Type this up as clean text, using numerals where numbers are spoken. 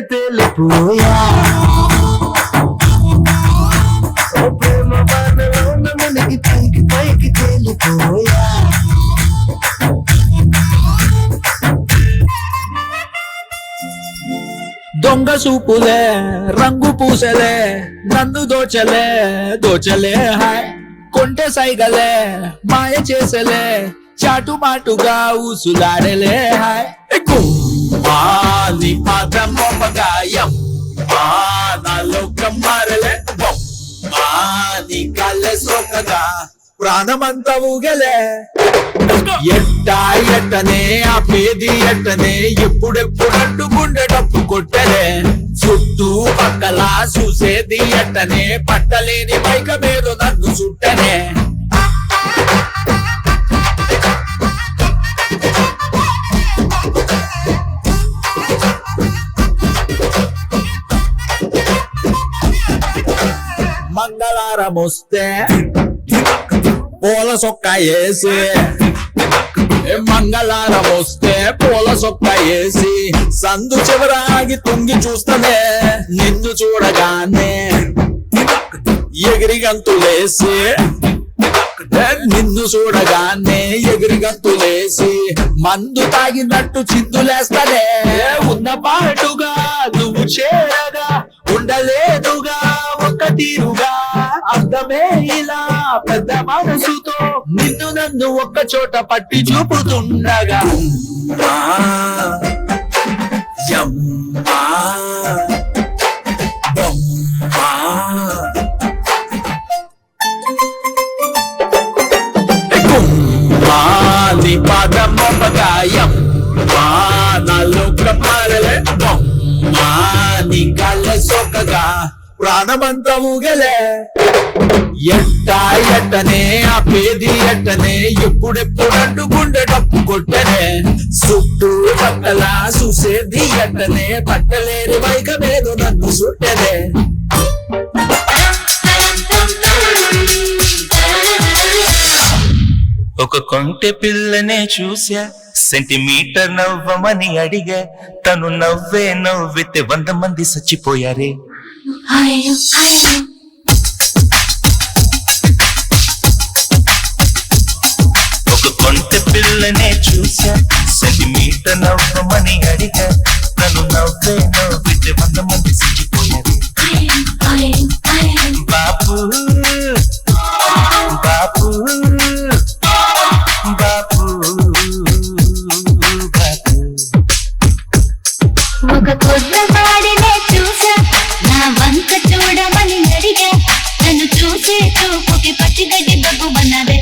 తేలిపోయా ప్రేమ బాణలోన మునిగి పైకి పైకి తేలిపోయా దొంగ సూపులే రంగు పూసలే నన్ను దోచలే దోచలే హాయ్ కొంటె సైగలే మాయ చేసలే చాటు మాటుగా ఊసులాడలే హాయ్ నీ పాదం మోపగాయం నాలోకం మారలే నీ కళ్ళ సోకగా ప్రాణమంతా ఊగలే ఎట్టా ఎట్టనే ఆ పేది ఎట్టనే ఎప్పుడెప్పుడు అడ్డుకుంటే డప్పు కొట్టలే చుట్టూ పక్కల చూసేది ఎట్టనే పట్టలేని మైక మీద నన్ను చుట్టనే మంగళవారం వస్తే పూల సొక్క వేసి మంగళవారం వస్తే పూల సొక్క వేసి సందు చివరాగి తుంగి చూస్తనే నిన్ను చూడగానే ఎగిరి గంతులేసి నిన్ను చూడగానే ఎగిరి గంతులేసి మందు తాగినట్టు చిందులేస్తనే ఉన్న పాటుగా నువ్వు చేరగా ఉండలేదుగా ఒక తీరుగా అర్థమే ఇలా పెద్ద మనసుతో నిన్ను నన్ను ఒక్క చోట పట్టి చూపుతుండగా నీ పాదం మోపగాయం నాలోకం మారలే నీ కళ్ళ సోకగా ప్రాణమంతా ఊగలే ఎట్టా ఎట్టనే ఆ పేది ఎట్టనే ఎప్పుడెప్పుడు అడ్డుకుంటే డప్పు కొట్టనే చుట్టూ పక్కల చూసేది ఎట్టనే పట్టలేని మైక మీద నన్ను చుట్టనే ఒక కొంటె పిల్లనే చూసా సెంటీమీటర్ నవ్వమని అడిగా తను నవ్వే నవ్వితే 100 మంది చచ్చిపోయారే ఒక కొంటె పిల్లనే చూసా సెంటీమీటర్ నవ్వమని అడిగా తను నవ్వే నవ్వితే 100 మంది చచ్చిపోయారే బాపు బాపు ఒక కుర్రవాడినే చూసా నా వంక చూడమని అడిగా నన్ను చూసే చూపుకి పచ్చిగడ్డి దగ్గు బన్నదే